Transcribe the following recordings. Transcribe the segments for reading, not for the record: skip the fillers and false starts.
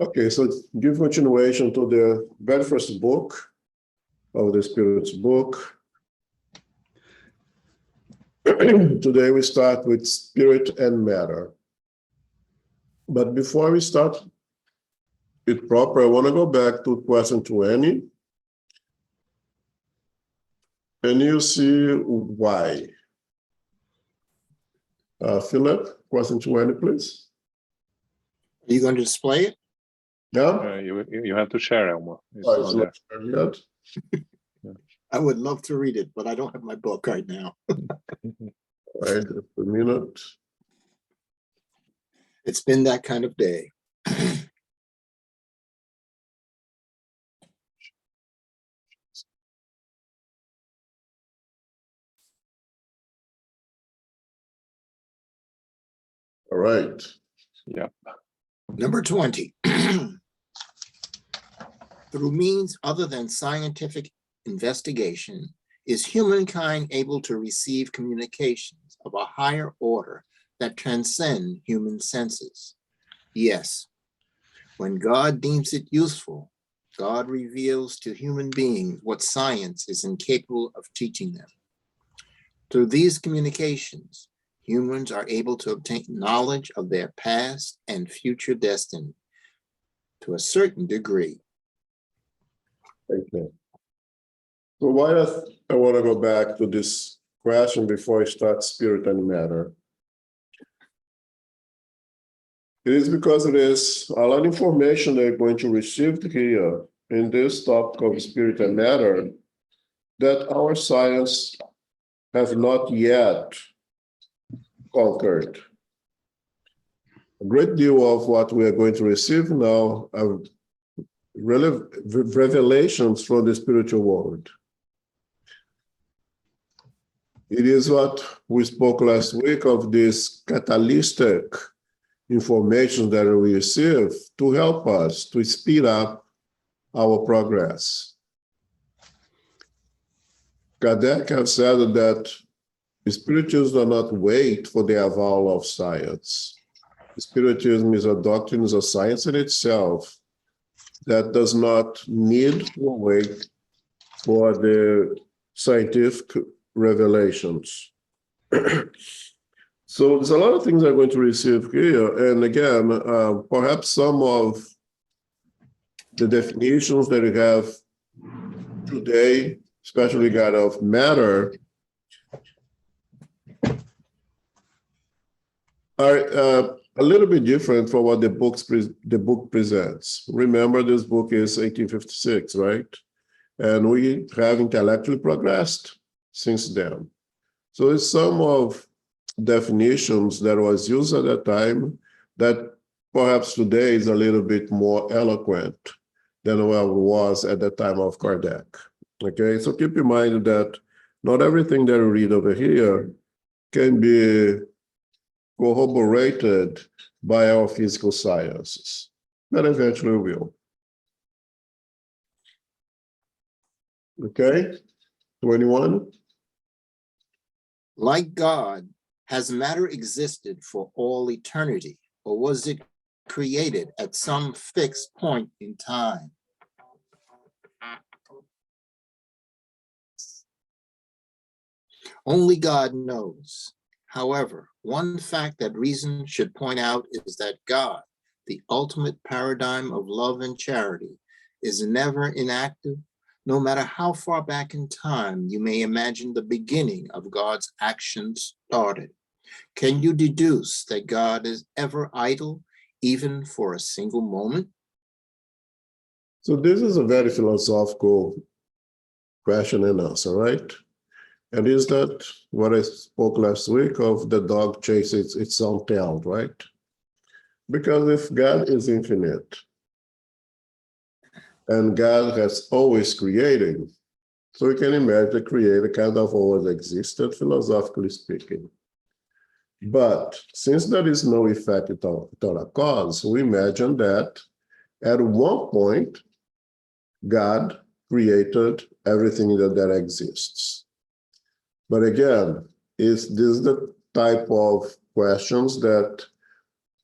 Okay, so give continuation to the very first book of the Spirit's book. Today we start with spirit and matter. But before we start it proper, I want to go back to question 20. And you see why. Philip, question 20, please. Are you going to display it? Yeah? You have to share, Elmo. It's Oh, not it's there. not yet. I would love to read it, but I don't have my book right now. All right, just a minute. It's been that kind of day. All right. Yeah. Number 20. Through means other than scientific investigation, is humankind able to receive communications of a higher order that transcend human senses? Yes. When God deems it useful, God reveals to human beings what science is incapable of teaching them. Through these communications, humans are able to obtain knowledge of their past and future destiny to a certain degree. Okay. So why I want to go back to this question before I start spirit and matter. It is because it is a lot of information they're going to receive here in this topic of spirit and matter that our science has not yet conquered. A great deal of what we are going to receive now are revelations from the spiritual world. It is what we spoke last week of this catalytic information that we receive to help us to speed up our progress. Kardec has said that spiritualists do not wait for the avowal of science. Spiritualism is a doctrine, is a science in itself that does not need to wait for the scientific revelations. So there's a lot of things I'm going to receive here. And again, perhaps some of the definitions that we have today, especially regard of matter, are a little bit different from what the book presents. Remember, this book is 1856, right? And we have intellectually progressed since then. So it's some of definitions that was used at that time that perhaps today is a little bit more eloquent than what it was at the time of Kardec. Okay, so keep in mind that not everything that we read over here can be corroborated by our physical sciences, but eventually will. Okay, 21. Like God, has matter existed for all eternity, or was it created at some fixed point in time? Only God knows. However, one fact that reason should point out is that God, the ultimate paradigm of love and charity, is never inactive. No matter how far back in time you may imagine the beginning of God's actions started, can you deduce that God is ever idle, even for a single moment? So this is a very philosophical question and answer, right? And is that what I spoke last week of the dog chases its own tail, right? Because if God is infinite and God has always created, so we can imagine the creator kind of always existed, philosophically speaking. But since there is no effect without a cause, we imagine that at one point, God created everything that exists. But again, is this the type of questions that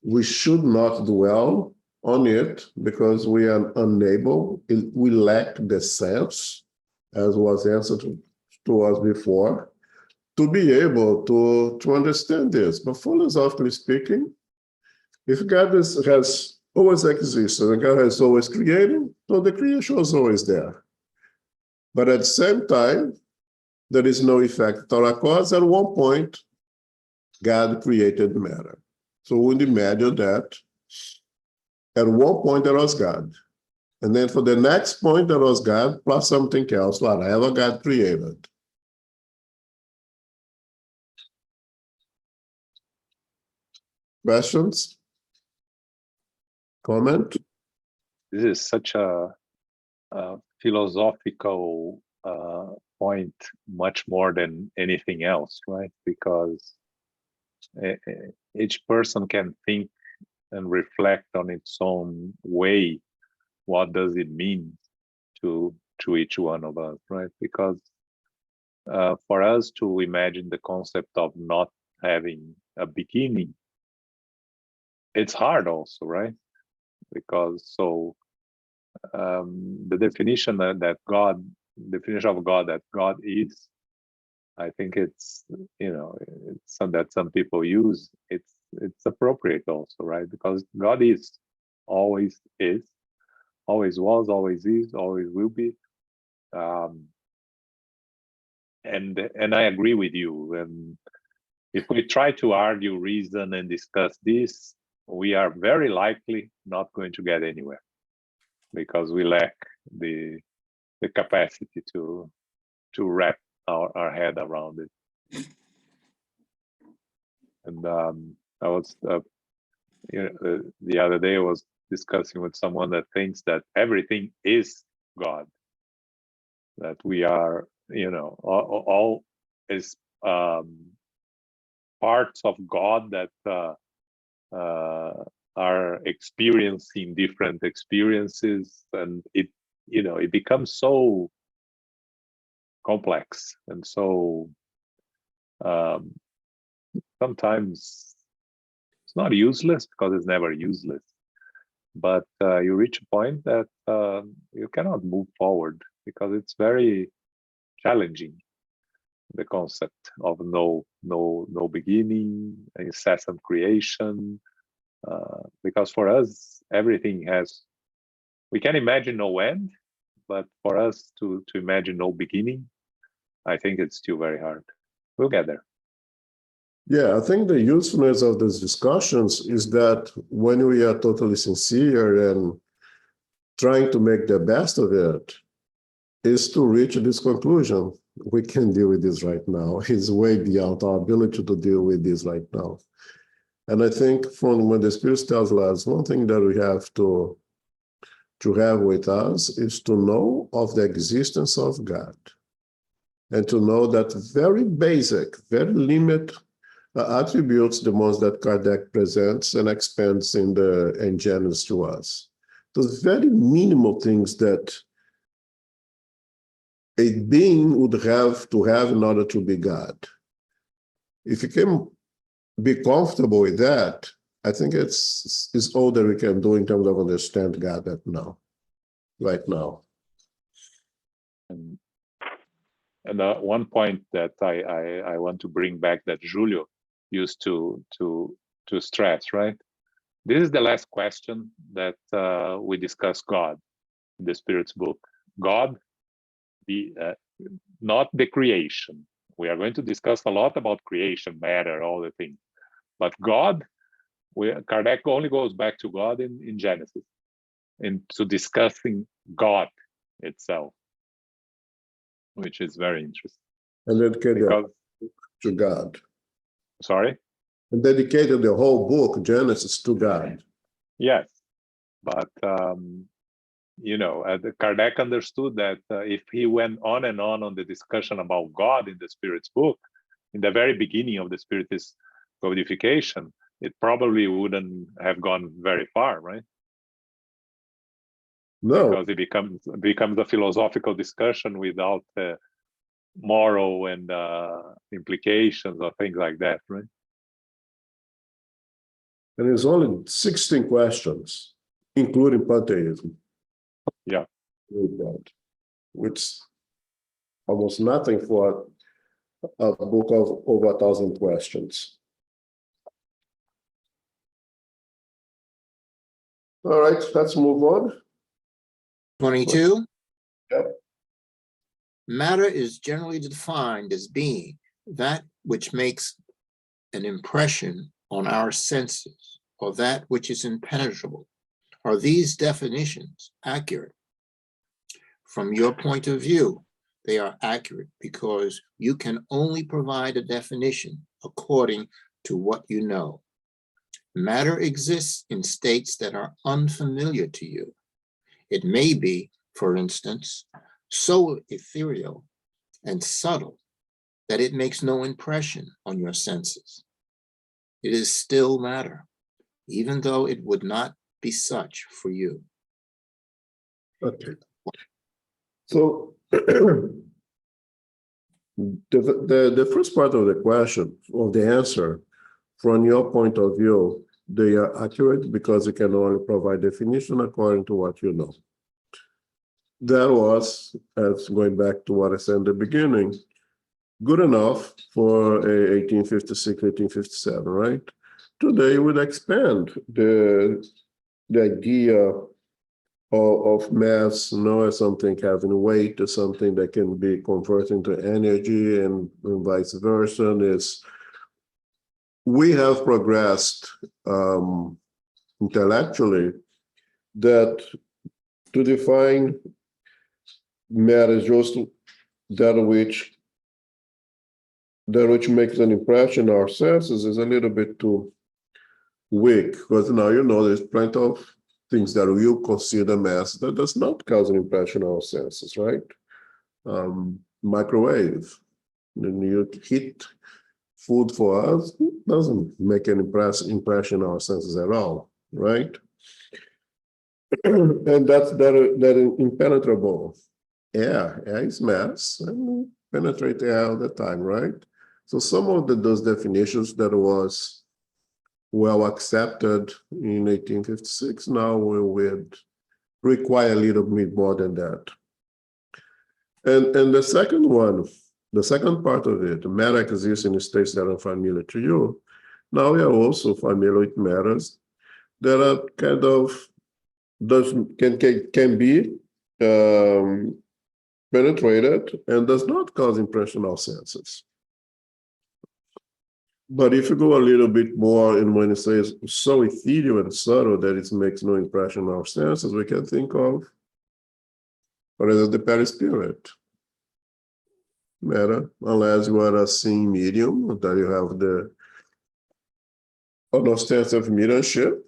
we should not dwell on it because we are unable, we lack the sense, as was answered to us before, to be able to understand this. But philosophically speaking, if God has always existed and God has always created, so the creation is always there. But at the same time, there is no effect or a cause. At one point, God created matter. So we imagine that at one point there was God. And then for the next point there was God plus something else, whatever God created. Questions? Comment? This is such a philosophical point, much more than anything else, right? Because each person can think and reflect on its own way. What does it mean to each one of us, right? Because for us to imagine the concept of not having a beginning, it's hard also, right? Because the definition that God, definition of God that God is, I think it's, you know, it's some that some people use. It's appropriate also, right? Because God is, always was, always is, always will be. And I agree with you. And if we try to argue, reason, and discuss this, we are very likely not going to get anywhere because we lack the capacity to wrap our head around it. And I was, the other day I was discussing with someone that thinks that everything is God, that we are, all is parts of God that are experiencing different experiences, and it becomes so complex and so sometimes it's not useless because it's never useless, but you reach a point that you cannot move forward because it's very challenging, the concept of no beginning, incessant creation, because for us everything has, we can imagine no end, but for us to imagine no beginning, I think it's still very hard. We'll get there. Yeah, I think the usefulness of these discussions is that when we are totally sincere and trying to make the best of it, is to reach this conclusion. We can deal with this right now. It's way beyond our ability to deal with this right now. And I think from when the Spirit tells us, one thing that we have to have with us is to know of the existence of God and to know that very basic, very limited attributes, the ones that Kardec presents and expands in Genesis to us. Those very minimal things that a being would have to have in order to be God. If you can be comfortable with that, I think it's all that we can do in terms of understand God right now. And one point that I want to bring back that Julio used to stress, right? This is the last question that we discuss God in the Spirit's book. God, not the creation. We are going to discuss a lot about creation, matter, all the things. But God, Kardec only goes back to God in Genesis, into discussing God itself, which is very interesting. And dedicated to God. Sorry? And dedicated the whole book, Genesis, to God. Yes, but Kardec understood that if he went on and on the discussion about God in the Spirit's book, in the very beginning of the Spiritist codification, it probably wouldn't have gone very far, right? No. Because it becomes a philosophical discussion without moral and implications or things like that, right? And it's only 16 questions. including pantheism. Yeah. With that, which almost nothing for a book of over 1,000 questions. All right, let's move on. 22. Yep. Matter is generally defined as being that which makes an impression on our senses, or that which is impenetrable. Are these definitions accurate? From your point of view, they are accurate because you can only provide a definition according to what you know. Matter exists in states that are unfamiliar to you. It may be, for instance, so ethereal and subtle that it makes no impression on your senses. It is still matter, even though it would not be such for you. Okay. So the first part of the question, of the answer, from your point of view, they are accurate because you can only provide definition according to what you know. That was, as going back to what I said in the beginning, good enough for 1856, 1857, right? Today, we'd expand the idea of mass, as something having weight, or something that can be converted into energy, and vice versa. We have progressed intellectually that to define matter is just that which makes an impression on our senses is a little bit too weak, because now there's plenty of things that you consider mass that does not cause an impression on our senses, right? Microwave, when you heat food for us, it doesn't make an impression on our senses at all, right? And that impenetrable. Air is mass, and penetrate air all the time, right? So some of those definitions that was well accepted in 1856, now we would require a little bit more than that. And the second one, the second part of it, matter exists in states that are familiar to you. Now we are also familiar with matters that are kind of can be penetrated and does not cause impression on senses. But if you go a little bit more, and when it says so ethereal and subtle that it makes no impression on our senses, we can think of, for instance, the perispirit matter, unless you are a seeing medium, that you have the unostensive mediumship,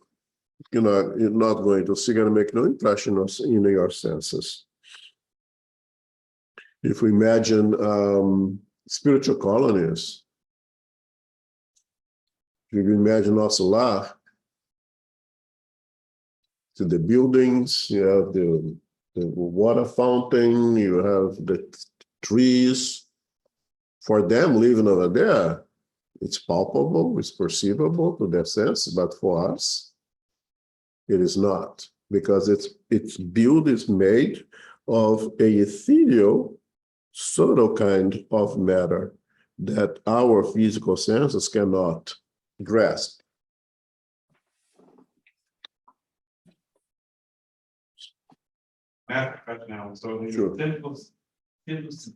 you're not going to see, going to make no impression in your senses. If we imagine spiritual colonies, if you imagine nosso lar, to the buildings, you have the water fountain, you have the trees. For them living over there, it's palpable, it's perceivable to their sense, but for us, it is not, because its build is made of a ethereal, subtle kind of matter that our physical senses cannot grasp. Math question now, so the Sure. simplest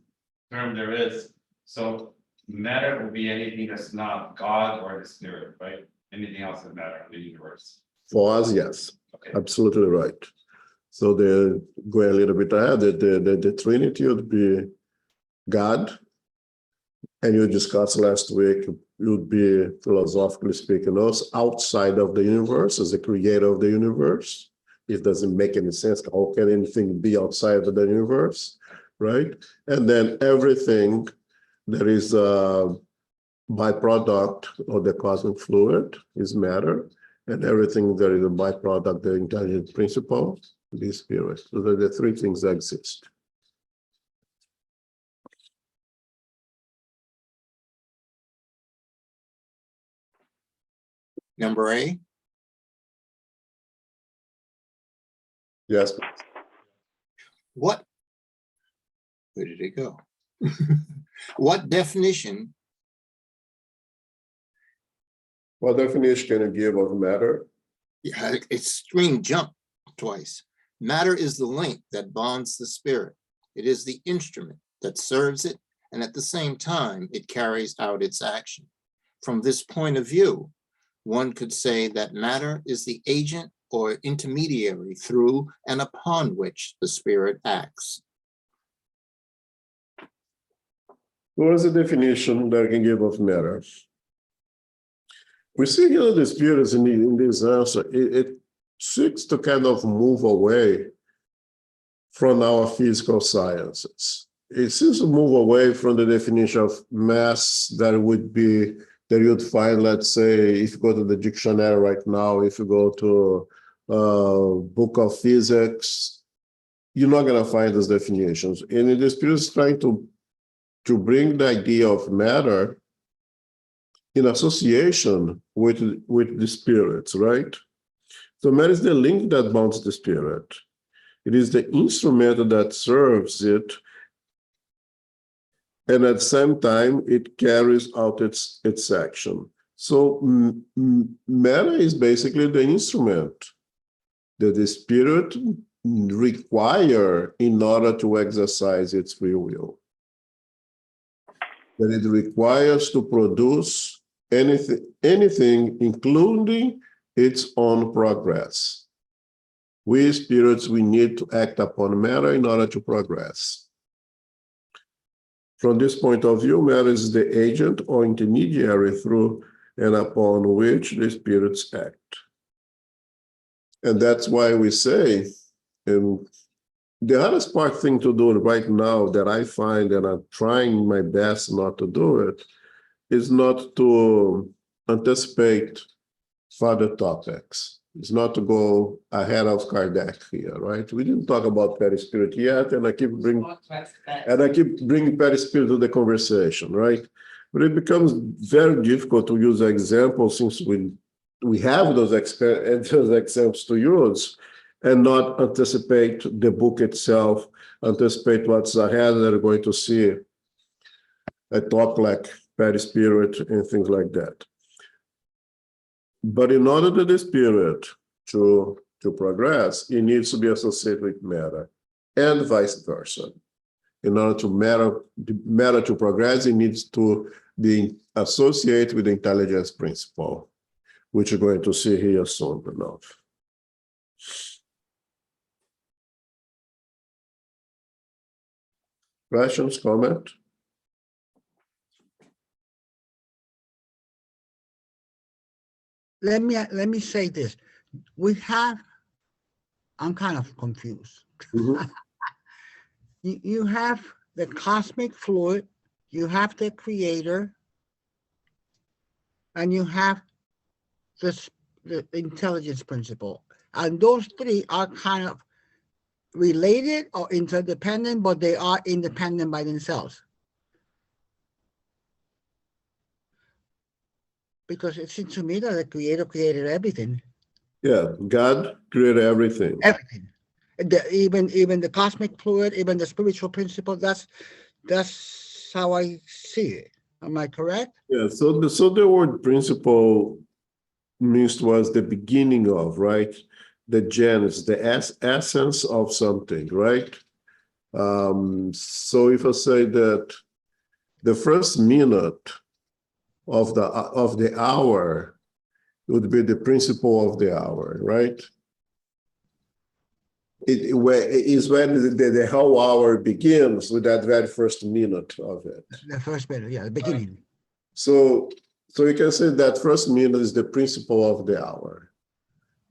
term there is, so matter will be anything that's not God or the spirit, right? Anything else that matter in the universe. For us, yes, Okay. absolutely right. So they're going a little bit ahead. The Trinity would be God, and you discussed last week, would be, philosophically speaking, us outside of the universe, as the creator of the universe. It doesn't make any sense. How can anything be outside of the universe, right? And then everything that is a byproduct of the cosmic fluid is matter, and everything that is a byproduct, the intelligent principle, is spirit. So the three things that exist. Number A, Yes. Where did it go? What definition, What definition can you give of matter? yeah, its screen jumped twice. Matter is the link that bonds the spirit. It is the instrument that serves it, and at the same time, it carries out its action. From this point of view, one could say that matter is the agent or intermediary through and upon which the spirit acts. What is the definition that I can give of matter? We see here the spirits in this answer, it seeks to kind of move away from our physical sciences. It seems to move away from the definition of mass that you'd find, let's say, if you go to the dictionary right now, if you go to book of physics, you're not going to find those definitions. And the spirit is trying to bring the idea of matter in association with the spirits, right? So matter is the link that bonds the spirit. It is the instrument that serves it, and at the same time, it carries out its action. So matter is basically the instrument that the spirit require in order to exercise its free will. That it requires to produce anything, including its own progress. We spirits, we need to act upon matter in order to progress. From this point of view, matter is the agent or intermediary through and upon which the spirits act. And that's why we say, the hardest part thing to do right now that I find, and I'm trying my best not to do it, is not to anticipate further topics. It's not to go ahead of Kardec here, right? We didn't talk about perispirit yet, and I keep bringing perispirit to the conversation, right? But it becomes very difficult to use examples since we have those examples to use, and not anticipate the book itself, anticipate what's ahead, that we're going to see a talk like perispirit and things like that. But in order for the spirit to progress, it needs to be associated with matter, and vice versa. In order to matter to progress, it needs to be associated with the intelligence principle, which you're going to see here soon enough. Questions, comment? Let me say this. I'm kind of confused. Mhm. You have the cosmic fluid, you have the creator, and you have the intelligence principle. And those three are kind of related or interdependent, but they are independent by themselves. Because it seems to me that the creator created everything. Yeah, God created everything. Everything. Even the cosmic fluid, even the spiritual principle, that's how I see it. Am I correct? Yeah, so the word principle means was the beginning of, right? The genesis, the essence of something, right? So if I say that the first minute of the hour would be the principle of the hour, right? It is when the whole hour begins with that very first minute of it. The first minute, yeah, the beginning. So you can say that first minute is the principle of the hour,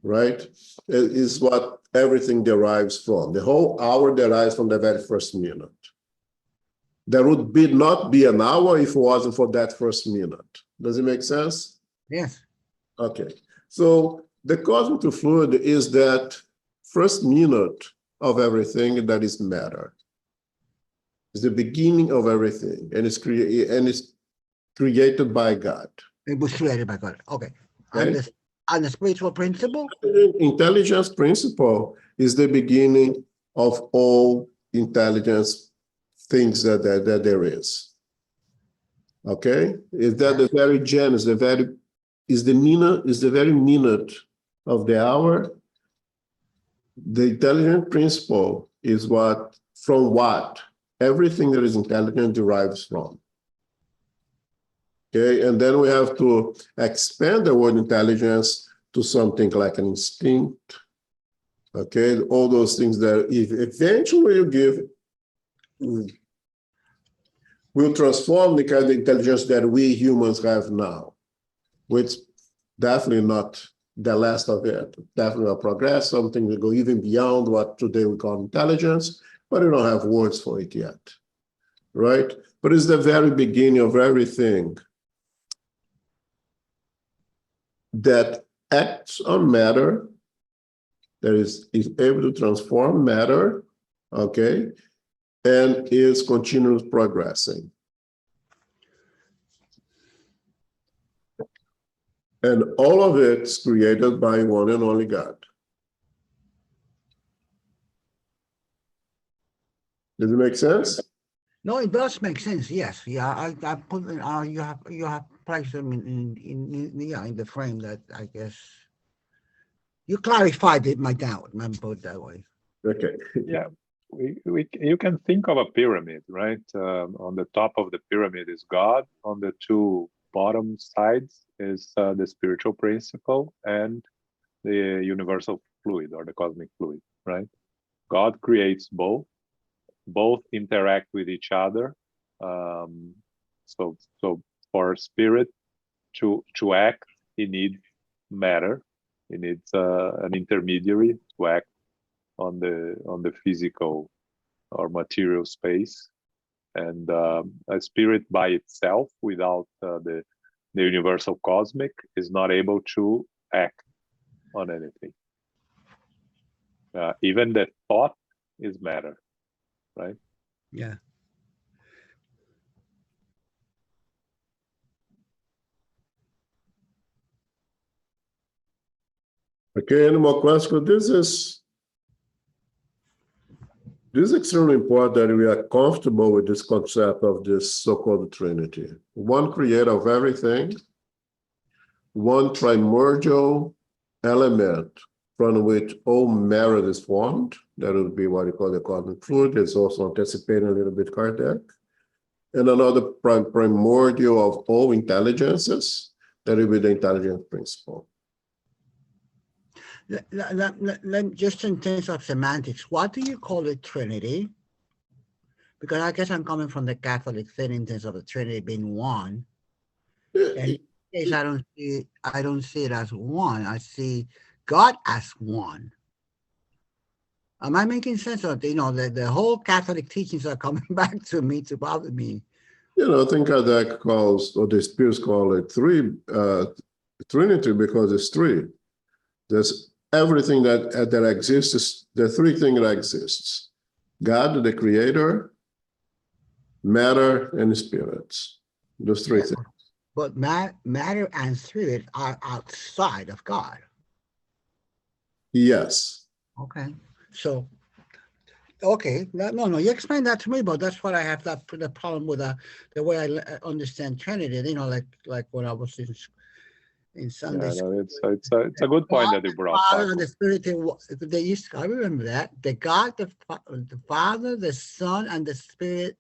right? It is what everything derives from. The whole hour derives from the very first minute. There would not be an hour if it wasn't for that first minute. Does it make sense? Yes. Okay. So the cosmic fluid is that first minute of everything that is matter. It's the beginning of everything, and it's created by God. It was created by God. Okay. Okay. And the spiritual principle? Intelligence principle is the beginning of all intelligence things that there is. Okay, is that the very genesis, is the very minute of the hour. The intelligent principle is from what everything that is intelligent derives from. Okay, and then we have to expand the word intelligence to something like an instinct. Okay, all those things that if eventually you give will transform the kind of intelligence that we humans have now, which definitely not the last of it. Definitely a progress, something that go even beyond what today we call intelligence, but we don't have words for it yet, right? But it's the very beginning of everything that acts on matter, that is able to transform matter, okay, and is continuous progressing. And all of it's created by one and only God. Does it make sense? No, it does make sense. Yes, yeah. I put you have placed them in the frame that I guess you clarified it. My doubt. Let me put it that way. Okay. Yeah, you can think of a pyramid, right? On the top of the pyramid is God. On the two bottom sides is the spiritual principle and the universal fluid or the cosmic fluid, right? God creates both. Both interact with each other. So for spirit to act, it needs matter. It needs an intermediary to act on the physical or material space, and a spirit by itself without the universal cosmic is not able to act on anything. Even the thought is matter, right? Yeah. Okay, any more questions? This is extremely important that we are comfortable with this concept of this so-called Trinity. One creator of everything, one primordial element from which all matter is formed. That would be what you call the cosmic fluid. It's also anticipating a little bit Kardec. And another primordial of all intelligences, that would be the intelligence principle. Just in terms of semantics, what do you call it Trinity? Because I guess I'm coming from the Catholic thing in terms of the Trinity being one. And in this case, I don't see it as one. I see God as one. Am I making sense of the whole Catholic teachings are coming back to me to bother me? I think Kardec calls, or the spirits call it Trinity because it's three. There's everything that exists, the three things that exists. God, the creator, matter, and spirits. Those three things. But matter and spirit are outside of God. Yes. Okay. So, okay. No, you explained that to me, but that's what I have the problem with the way I understand Trinity. Like when I was in Sunday school. It's a good point that you brought up. And the Spirit, I remember that. The God, the Father, the Son, and the Spirit,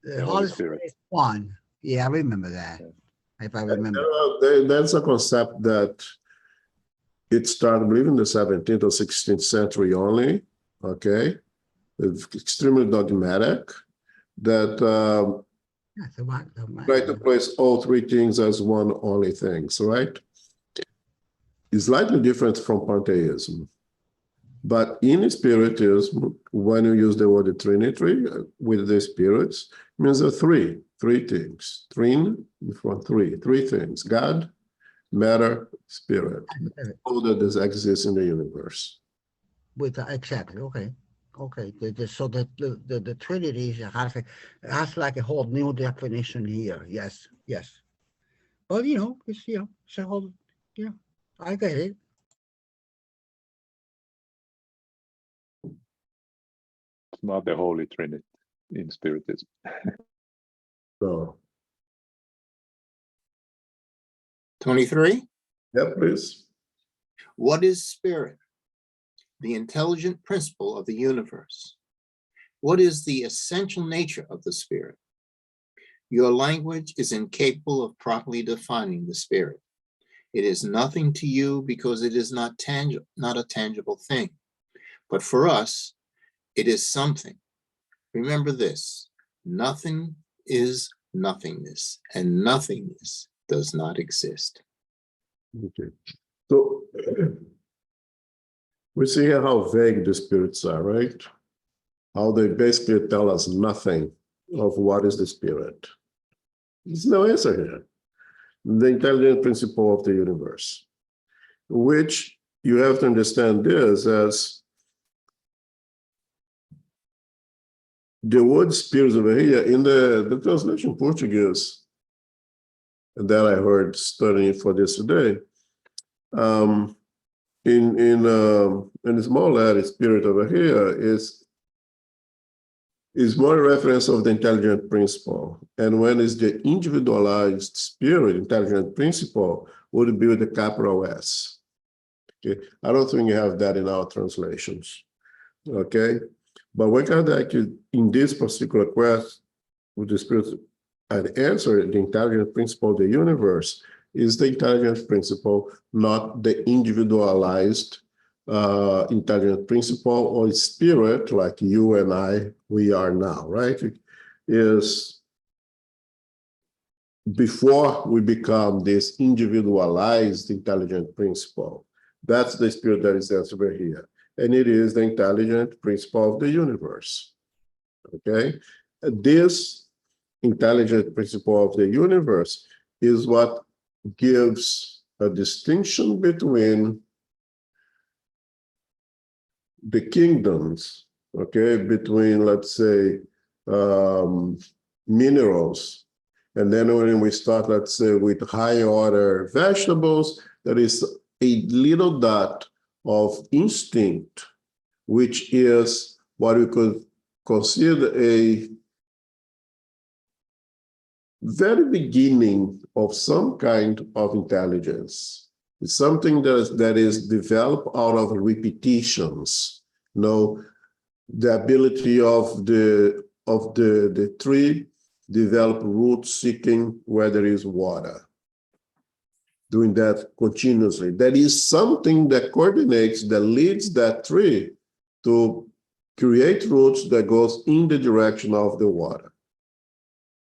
the Holy Spirit is one. Yeah, I remember that. Yeah. If I remember. That's a concept that it started, I believe, in the 17th or 16th century only. Okay. It's extremely dogmatic that try to place all three things as one only thing, right? It's slightly different from pantheism. But in spiritism, when you use the word Trinity with the spirits, it means there are three things. Three things: God, matter, spirit. All that exists in the universe. Exactly. Okay. So the Trinity has like a whole new definition here. Yes. But it's a whole, yeah. I get it. It's not the Holy Trinity in Spiritism. So, 23. yeah, please. What is spirit? The intelligent principle of the universe. What is the essential nature of the spirit? Your language is incapable of properly defining the spirit. It is nothing to you because it is not a tangible thing. But for us, it is something. Remember this, nothing is nothingness, and nothingness does not exist. Okay. So we see here how vague the spirits are, right? How they basically tell us nothing of what is the spirit. There's no answer here. The intelligent principle of the universe, which you have to understand this as the word spirit over here in the translation Portuguese that I heard studying for this today. In the small letter spirit over here is more a reference of the intelligent principle. And when it's the individualized spirit, intelligent principle, would be with the capital S. Okay, I don't think you have that in our translations. Okay, but when Kardec, in this particular quest, with the spirit, and answer the intelligent principle of the universe is the intelligent principle, not the individualized intelligent principle or spirit like you and I, we are now, right? It is before we become this individualized intelligent principle. That's the spirit that is answered here. And it is the intelligent principle of the universe, okay? This intelligent principle of the universe is what gives a distinction between the kingdoms, okay, between, let's say, minerals. And then when we start, let's say, with high order vegetables, there is a little dot of instinct, which is what we could consider a very beginning of some kind of intelligence. It's something that is developed out of repetitions. You know, the ability of the tree develop root seeking where there is water. Doing that continuously. That is something that coordinates, that leads that tree to create roots that goes in the direction of the water.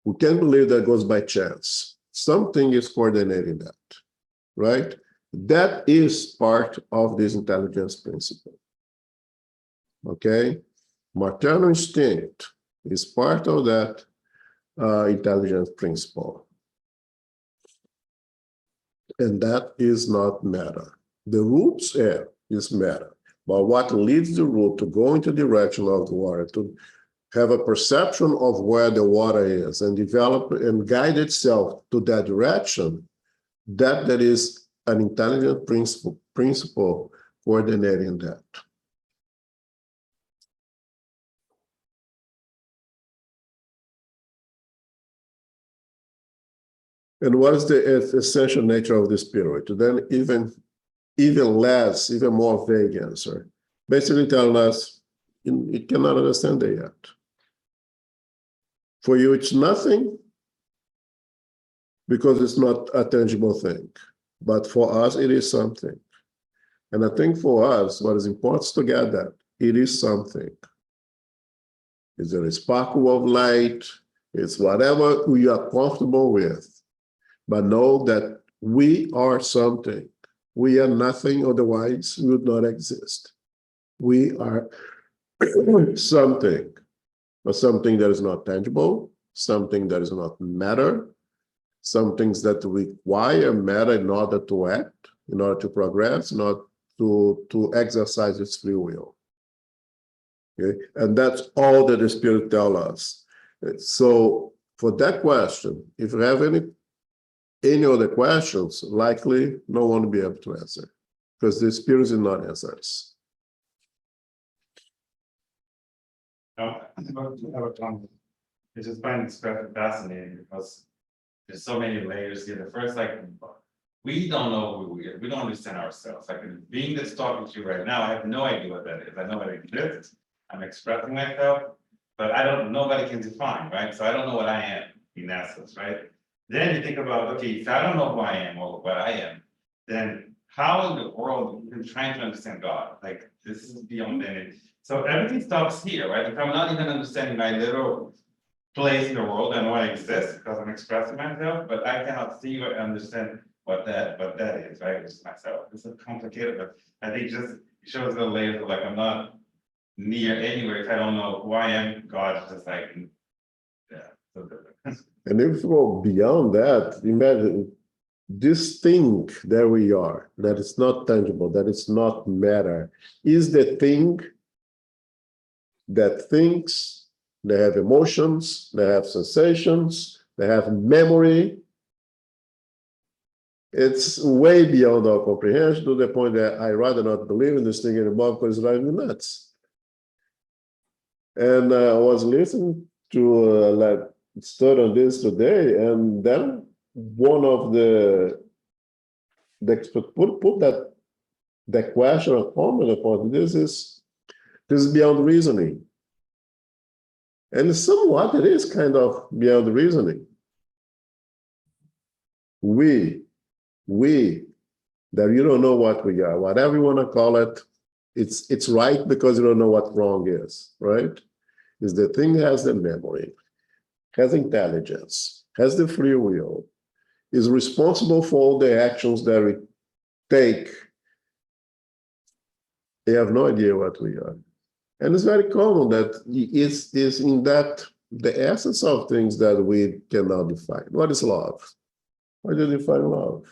We can't believe that goes by chance. Something is coordinating that, right? That is part of this intelligence principle, okay? Maternal instinct is part of that intelligence principle. And that is not matter. The roots is matter, but what leads the root to go into the direction of the water, to have a perception of where the water is and develop and guide itself to that direction, that is an intelligent principle coordinating that. And what is the essential nature of the spirit? Then even less, even more vague answer. Basically telling us it cannot understand it yet. For you, it's nothing because it's not a tangible thing. But for us, it is something. And I think for us, what is important to get that it is something. Is it a sparkle of light? It's whatever we are comfortable with. But know that we are something. We are nothing, otherwise we would not exist. We are something, but something that is not tangible, something that is not matter, some things that require matter in order to act, in order to progress, not to exercise its free will. Okay, and that's all that the Spirit tells us. So for that question, if you have any any other questions, likely no one will be able to answer because the spirit is not answers. I just find this very fascinating because there's so many layers here. The first, like, we don't know who we are. We don't understand ourselves. Like, the being that's talking to you right now, I have no idea what that is. I know it exists. I'm expressing myself, but nobody can define, right? So I don't know what I am in essence, right? Then you think about, okay, if I don't know who I am or what I am, then how in the world are you trying to understand God? Like, this is beyond anything. So everything stops here, right? If I'm not even understanding my little place in the world, I know I exist because I'm expressing myself, but I cannot see or understand what that is, right? It's myself. It's complicated, but I think just shows the layers of like I'm not near anywhere if I don't know who I am. God is just like, yeah. So And if we go beyond that, imagine this thing that we are, that is not tangible, that is not matter, is the thing that thinks, they have emotions, they have sensations, they have memory. It's way beyond our comprehension to the point that I rather not believe in this thing anymore because it's driving me nuts. And I was listening to study on this today, and then one of the experts put that question or comment upon this is beyond reasoning. And somewhat it is kind of beyond reasoning. We, that you don't know what we are, whatever you want to call it, it's right because you don't know what wrong is, right? Is the thing has the memory, has intelligence, has the free will, is responsible for all the actions that we take. They have no idea what we are. And it's very common that it's in that the essence of things that we cannot define. What is love? How do you define love?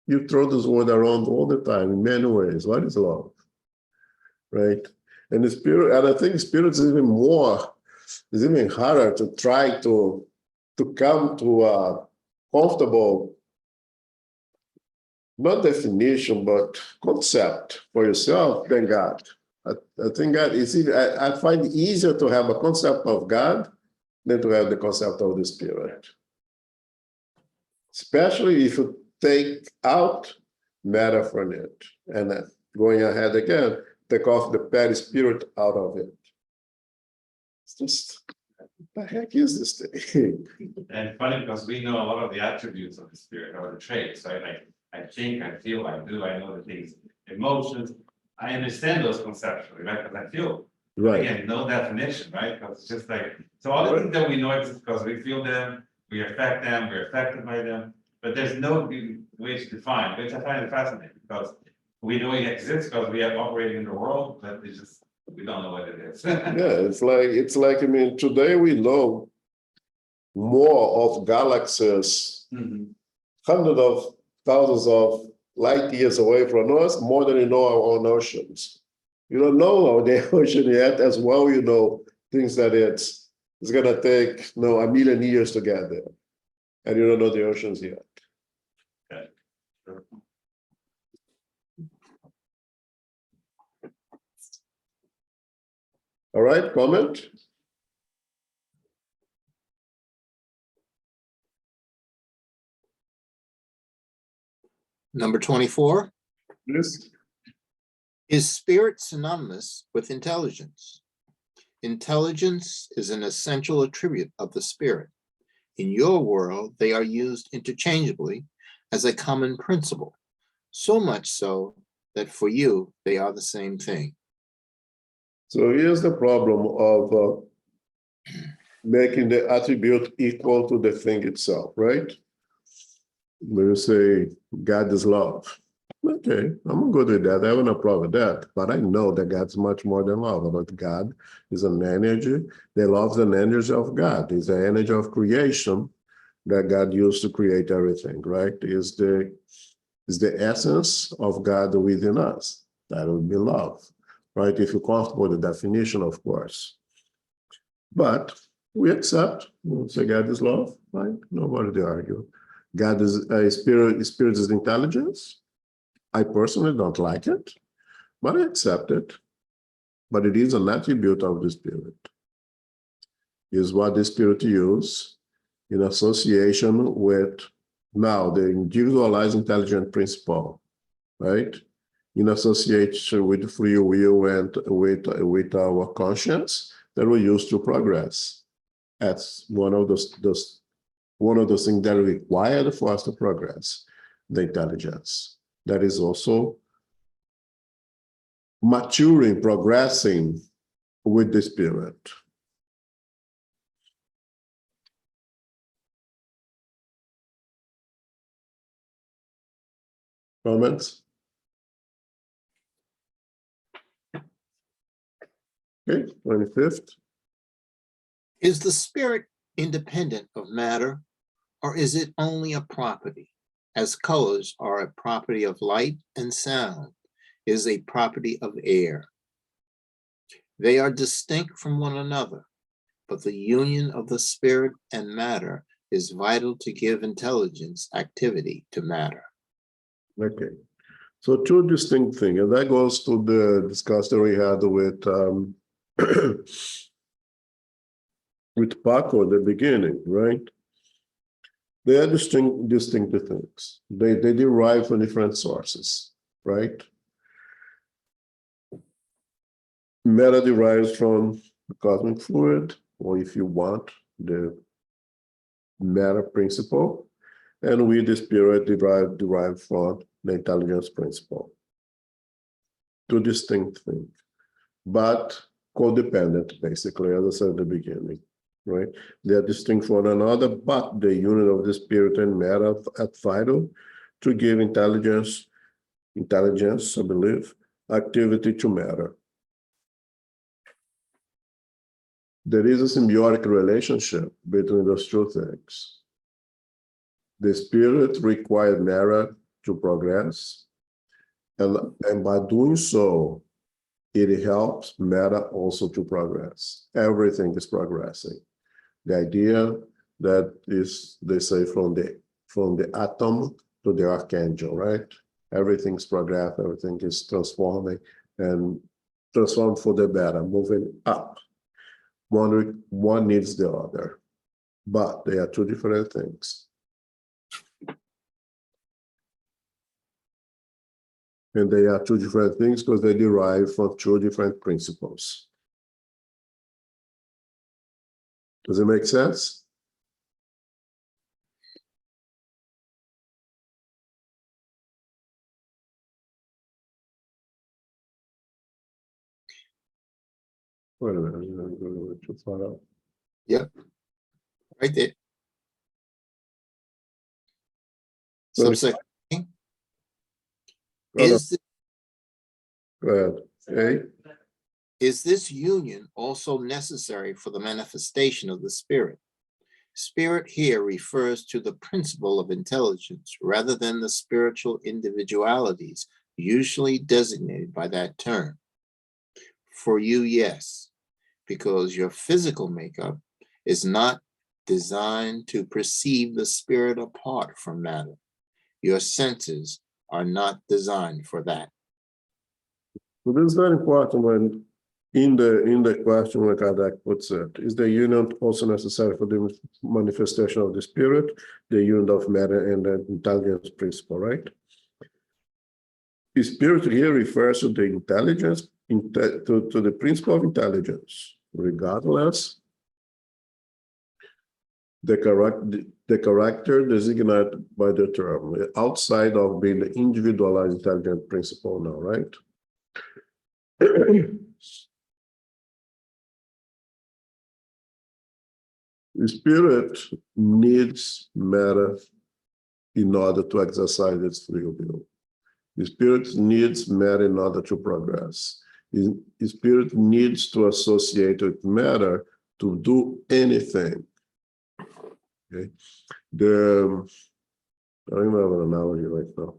You throw this word around all the time in many ways. What is love? Right? And the spirit, and I think spirit is even more, it's even harder to try to come to a comfortable, not definition, but concept for yourself than God. I think God is even, I find it easier to have a concept of God than to have the concept of the spirit. Especially if you take out matter from it. And going ahead again, take off the petty spirit out of it. It's just, what the heck is this thing? And funny because we know a lot of the attributes of the spirit or the traits, right? Like I think, I feel, I do, I know the things, emotions. I understand those conceptually, right? Because I feel, Right. again, no definition, right? Because it's just like, so all the things that we know exist because we feel them, we affect them, we're affected by them, but there's no way to define, which I find it fascinating because we know it exists because we are operating in the world, but it's just, we don't know what it is. Yeah, it's like, I mean, today we know more of galaxies, Mhm. hundreds of thousands of light years away from us, more than you know our own oceans. You don't know the ocean yet, as well you know things that it's gonna take a million years to get there. And you don't know the oceans yet. All right, comment? Number 24, Yes. is spirit synonymous with intelligence? Intelligence is an essential attribute of the spirit. In your world, they are used interchangeably as a common principle, so much so that for you, they are the same thing. So here's the problem of making the attribute equal to the thing itself, right? When you say God is love. Okay, I'm good with that. I have no problem with that. But I know that God's much more than love. But God is an energy. The love is an energy of God. It's an energy of creation that God used to create everything, right? Is the essence of God within us. That would be love, right? If you're comfortable with the definition, of course. But we accept, we'll say God is love, right? Nobody to argue. God is spirit is intelligence. I personally don't like it, but I accept it. But it is an attribute of the spirit. Is what the spirit use in association with now the individualized intelligent principle, right? In association with free will and with our conscience that we use to progress. That's one of those things that are required for us to progress, the intelligence. That is also maturing, progressing with the spirit. Comments? Okay, 25th. Is the spirit independent of matter, or is it only a property? As colors are a property of light and sound is a property of air. They are distinct from one another, but the union of the spirit and matter is vital to give intelligence activity to matter. Okay. So two distinct things, and that goes to the discussion we had with with Paco at the beginning, right? They are distinctive things. They derive from different sources, right? Matter derives from the cosmic fluid, or if you want, the matter principle, and we, the spirit, derive from the intelligence principle. Two distinct things, but codependent, basically, as I said at the beginning, right? They are distinct from one another, but the union of the spirit and matter are vital to give intelligence, I believe, activity to matter. There is a symbiotic relationship between those two things. The spirit requires matter to progress, and by doing so, it helps matter also to progress. Everything is progressing. The idea that is, they say, from the atom to the archangel, right? Everything's progress, everything is transforming and transformed for the better, moving up. One needs the other, but they are two different things. And they are two different things because they derive from two different principles. Does it make sense? Wait a minute, I'm gonna go too far out. Right there. Go Subsection ahead. is Go ahead. Okay. Is this union also necessary for the manifestation of the spirit? Spirit here refers to the principle of intelligence rather than the spiritual individualities usually designated by that term. For you, yes, because your physical makeup is not designed to perceive the spirit apart from matter. Your senses are not designed for that. So this is very important when in the question when Kardec puts it, is the union also necessary for the manifestation of the spirit, the union of matter and the intelligence principle, right? The spirit here refers to the intelligence, to the principle of intelligence, regardless the character designated by the term, outside of being the individualized intelligent principle now, right? The spirit needs matter in order to exercise its free will. The spirit needs matter in order to progress. The spirit needs to associate with matter to do anything. Okay. I don't have an analogy right now.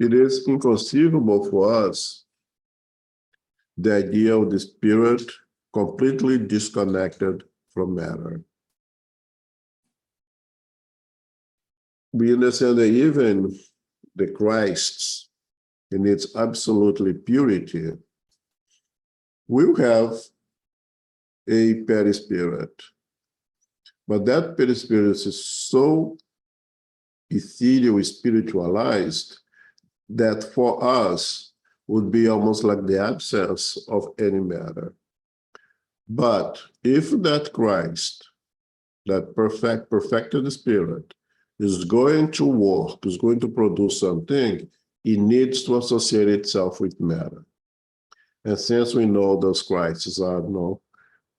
it is inconceivable for us the idea of the spirit completely disconnected from matter. We understand that even the Christ, in its absolutely purity, will have a perispirit. But that perispirit is so ethereal, spiritualized, that for us would be almost like the absence of any matter. But if that Christ, that perfected spirit, is going to work, is going to produce something, it needs to associate itself with matter. And since we know those Christs are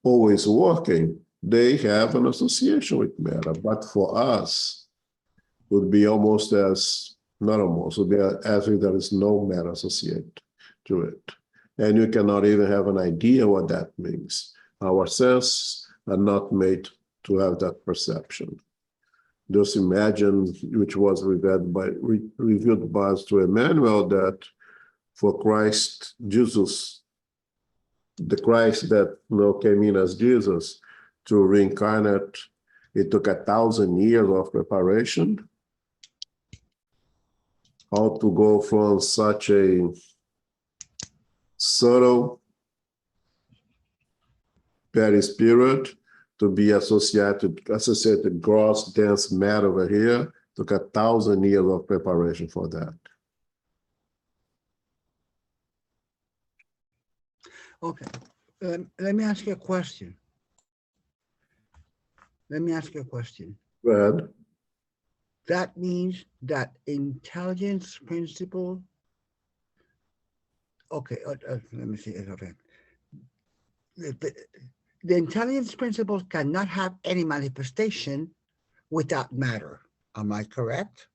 always working, they have an association with matter. But for us, would be almost as, not almost, would be as if there is no matter associated to it. And you cannot even have an idea what that means. Our senses are not made to have that perception. Just imagine, which was revealed by us to Emmanuel, that for Christ, Jesus, the Christ that came in as Jesus, to reincarnate, it took 1,000 years of preparation. How to go from such a subtle perispirit to be associated gross, dense matter over here, took 1,000 years of preparation for that. Okay, let me ask you a question. Go ahead. That means that intelligence principle, okay, let me see, okay. The intelligence principle cannot have any manifestation without matter. Am I correct?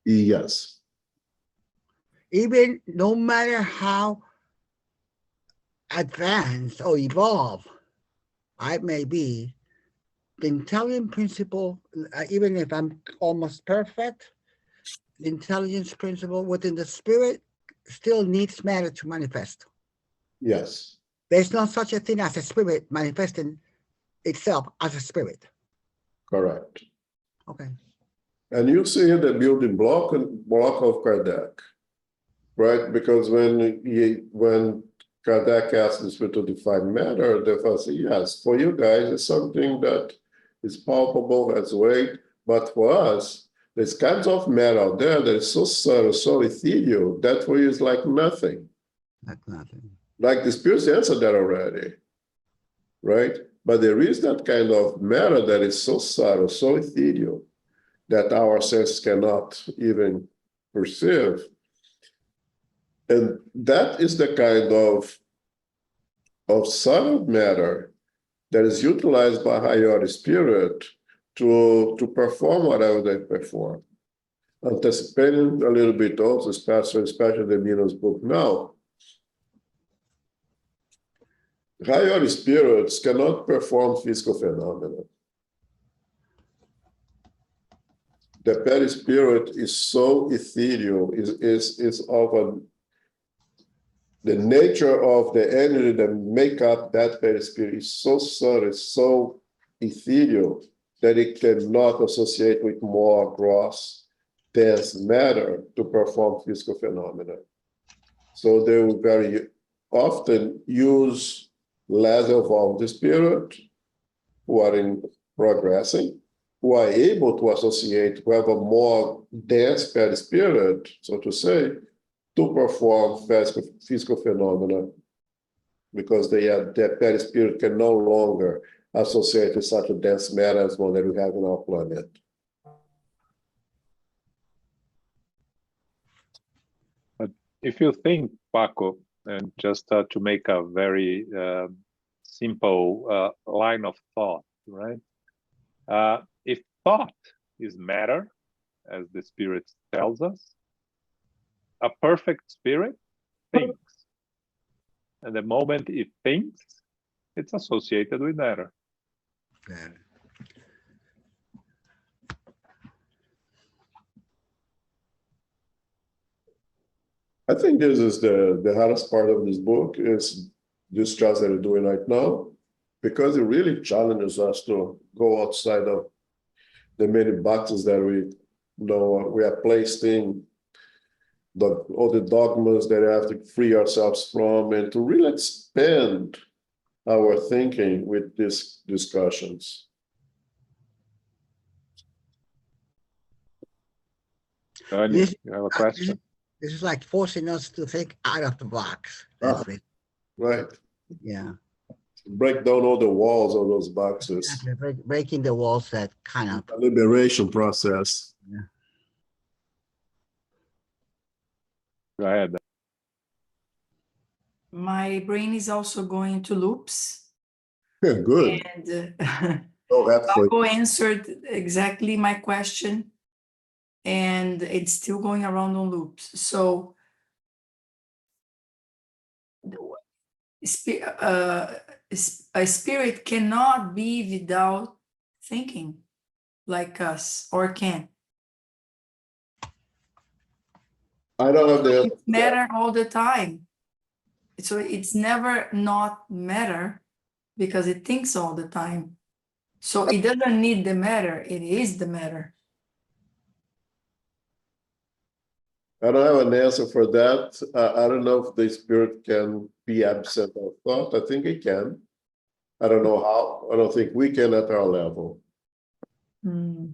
Yes. Even no matter how advanced or evolved I may be, the intelligence principle, even if I'm almost perfect, the intelligence principle within the spirit still needs matter to manifest. Yes. There's no such a thing as a spirit manifesting itself as a spirit. Correct. Okay. And you see the building block of Kardec, right? Because when Kardec asked the spirit to define matter, the first say, yes, for you guys, it's something that is palpable, has weight, but for us, there's kinds of matter out there that is so subtle, so ethereal, that for you is like nothing. That's nothing. Like the spirits answered that already, right? But there is that kind of matter that is so subtle, so ethereal, that our senses cannot even perceive. And that is the kind of subtle matter that is utilized by higher spirit to perform whatever they perform. Anticipating a little bit also, especially the Minos book now, higher spirits cannot perform physical phenomena. The perispirit is so ethereal, is of the nature of the energy that make up that perispirit is so subtle, so ethereal, that it cannot associate with more gross, dense matter to perform physical phenomena. So they will very often use less evolved spirit who are in progressing, who are able to associate, who have a more dense perispirit, so to say, to perform physical phenomena, because their perispirit can no longer associate with such a dense matter as one that we have in our planet. But if you think, Paco, and just to make a very simple line of thought, right? If thought is matter, as the spirit tells us, a perfect spirit thinks. And the moment it thinks, it's associated with matter. Yeah. I think this is the hardest part of this book is this task that we're doing right now, because it really challenges us to go outside of the many boxes that we are placed in, all the dogmas that we have to free ourselves from, and to really expand our thinking with these discussions. Tanya, This- you have a question? This is like forcing us to think out of the box. That's Ah. it. Right. Yeah. Break down all the walls of those boxes. Exactly. Breaking the walls that kind of, A liberation process. Go ahead. My brain is also going to loops, Yeah, good. and Oh, that's for Paco answered exactly my question, and it's still going around on loops. So, a spirit cannot be without thinking, like us, or can. I don't have the It's matter all the time. So it's never not matter because it thinks all the time. So it doesn't need the matter, it is the matter. I don't have an answer for that. I don't know if the spirit can be absent of thought. I think it can. I don't know how. I don't think we can at our level. Hmm.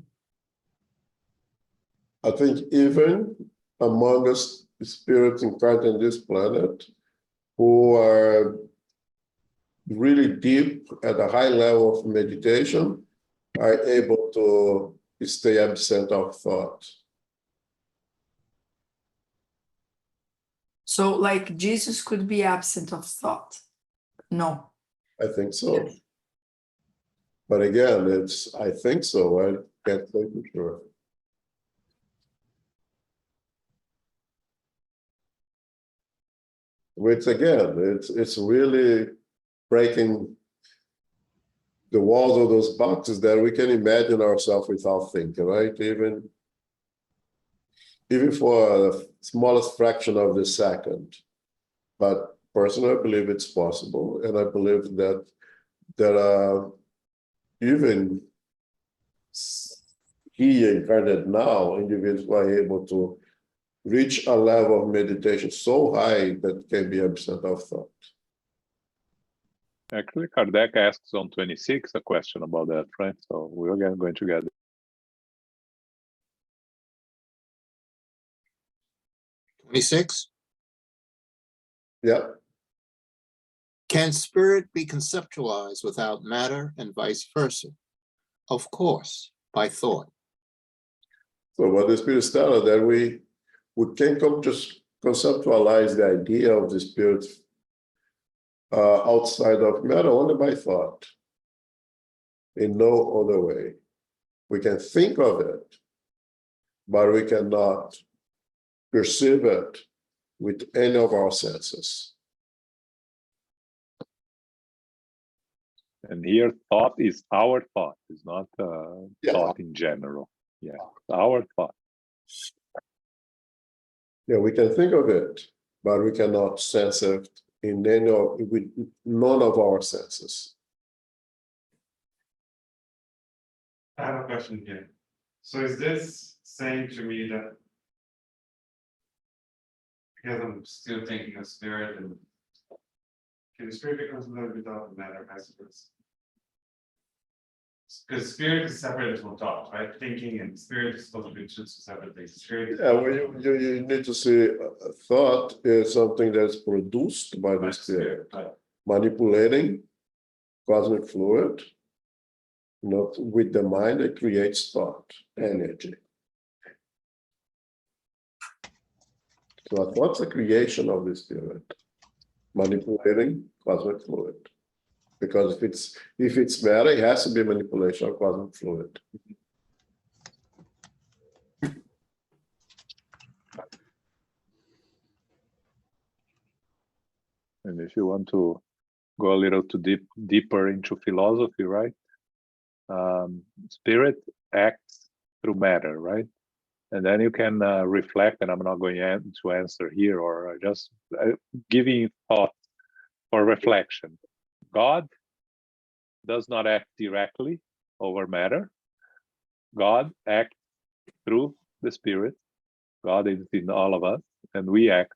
I think even among us spirits incarnate on this planet who are really deep at a high level of meditation are able to stay absent of thought. So like Jesus could be absent of thought? No. I think so. But again, I think so. I can't say for sure. Which again, it's really breaking the walls of those boxes that we can imagine ourselves without thinking, right? Even for the smallest fraction of the second. But personally, I believe it's possible. And I believe that there are even here incarnate now, individuals who are able to reach a level of meditation so high that can be absent of thought. Actually, Kardec asks on 26 a question about that, right? So we're going to get it. Twenty-six. Yeah, Can spirit be conceptualized without matter and vice versa? Of course, by thought. so what the spirit tells us that we can come just conceptualize the idea of the spirit outside of matter only by thought. In no other way. We can think of it, but we cannot perceive it with any of our senses. And here, thought is our thought, it's not Yeah. thought in general. Yeah, our thought. Yeah, we can think of it, but we cannot sense it with none of our senses. I have a question here. So is this saying to me that? Because I'm still thinking of spirit and. Can the spirit be considered without the matter, vice versa? Because spirit is separated from thought, right? Thinking and spirit is supposed to be two separate things. Spirit. Yeah, well, you need to see thought is something that's produced by the spirit, Right. manipulating cosmic fluid. Not with the mind, it creates thought, energy. So a thought's a creation of the spirit, manipulating cosmic fluid. Because if it's matter, it has to be manipulation of cosmic fluid. And if you want to go a little too deeper into philosophy, right? Spirit acts through matter, right? And then you can reflect, and I'm not going to answer here, or just giving thought for reflection. God does not act directly over matter. God acts through the Spirit. God is in all of us, and we act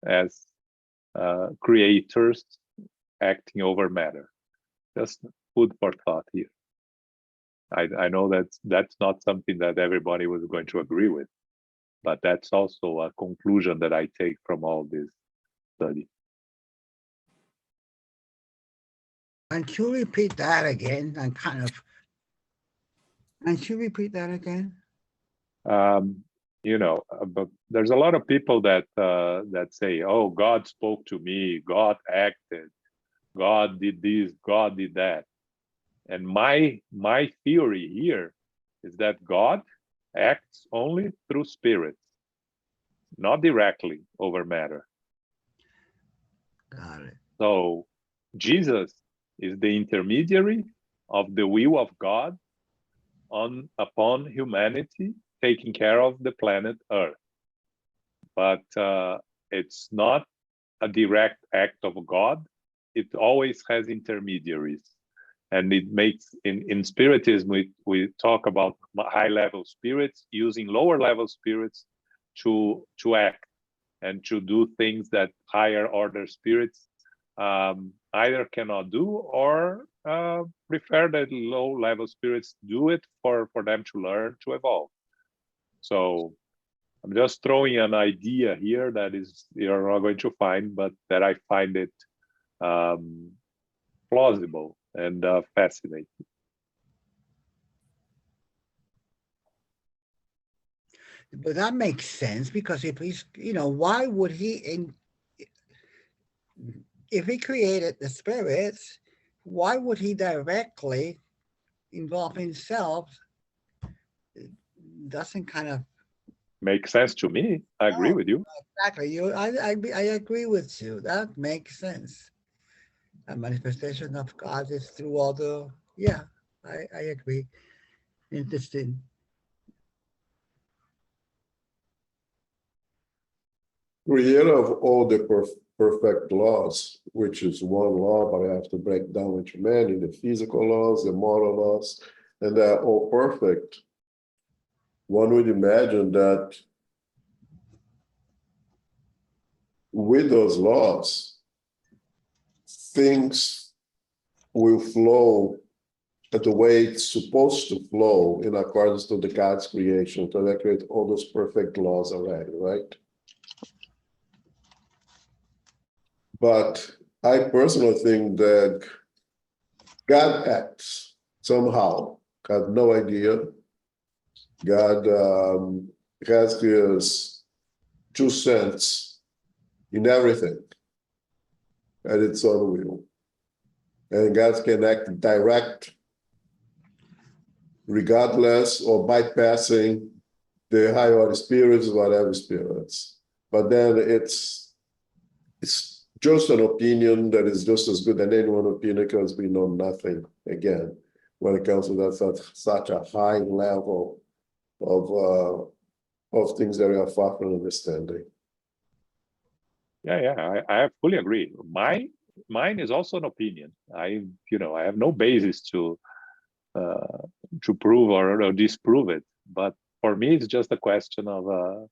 as creators acting over matter. Just food for thought here. I know that's not something that everybody was going to agree with, but that's also a conclusion that I take from all this study. And you repeat that again and you repeat that again? But there's a lot of people that say, "Oh, God spoke to me, God acted, God did this, God did that." And my theory here is that God acts only through spirits, not directly over matter. Got it. So Jesus is the intermediary of the will of God upon humanity, taking care of the planet Earth. But it's not a direct act of God. It always has intermediaries. And it makes, in Spiritism, we talk about high-level spirits using lower-level spirits to act and to do things that higher-order spirits either cannot do, or prefer that low-level spirits do it for them to learn, to evolve. So I'm just throwing an idea here that is you're not going to find, but that I find it plausible and fascinating. But that makes sense, because if he's, why would he, if he created the spirits, why would he directly involve himself? It doesn't kind of Makes sense to me. I agree with you. exactly. I agree with you. That makes sense. A manifestation of God is through all the. Yeah, I agree. Interesting. Creator of all the perfect laws, which is one law, but I have to break down into many, the physical laws, the moral laws, and they're all perfect. One would imagine that with those laws, things will flow the way it's supposed to flow in accordance to the God's creation, to create all those perfect laws already, right? But I personally think that God acts somehow. I have no idea. God has his 2 cents in everything at its own will. And God can act direct, regardless or bypassing the higher spirits, whatever spirits. But then it's just an opinion that is just as good as any one opinion, because we know nothing, again, when it comes to that such a high level of things that are far from understanding. Yeah, I fully agree. Mine is also an opinion. I have no basis to prove or disprove it. But for me, it's just a question of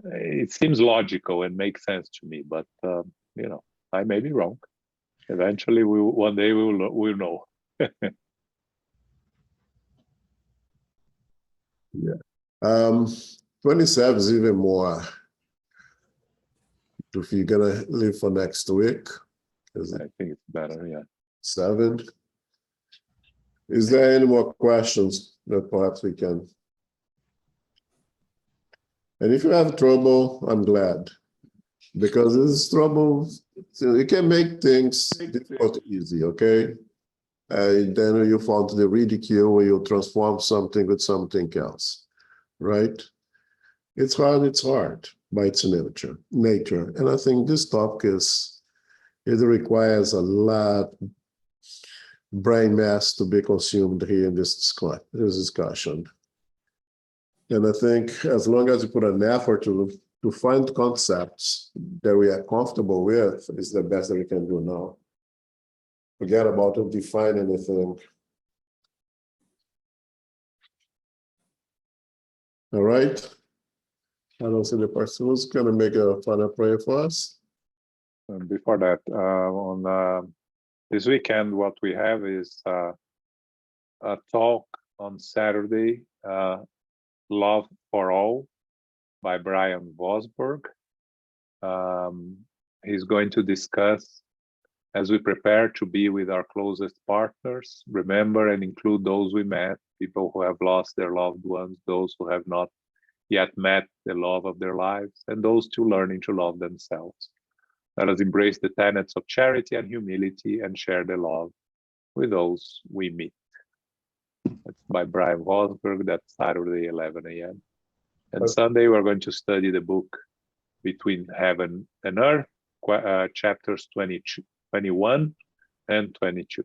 it seems logical and makes sense to me. But I may be wrong. Eventually, one day we'll know. Yeah. 27 is even more. If you're gonna leave for next week, is I it think it's better. Yeah. 7? Is there any more questions that perhaps we can? And if you have trouble, I'm glad, because this trouble, so it can make things difficult easy, okay? And then you fall into the ridicule, where you transform something with something else, right? It's hard by its nature. And I think this topic it requires a lot brain mass to be consumed here in this discussion. And I think as long as you put an effort to find concepts that we are comfortable with, is the best that we can do now. Forget about to define anything. All right. I don't see the person who's going to make a final prayer for us. And before that, on this weekend, what we have is a talk on Saturday, Love for All by Brian Vosburg. He's going to discuss, as we prepare to be with our closest partners, remember and include those we met, people who have lost their loved ones, those who have not yet met the love of their lives, and those still learning to love themselves. Let us embrace the tenets of charity and humility and share the love with those we meet. That's by Brian Vosburg. That's Saturday, 11 a.m. And Sunday, we're going to study the book Between Heaven and Earth, chapters 21 and 22.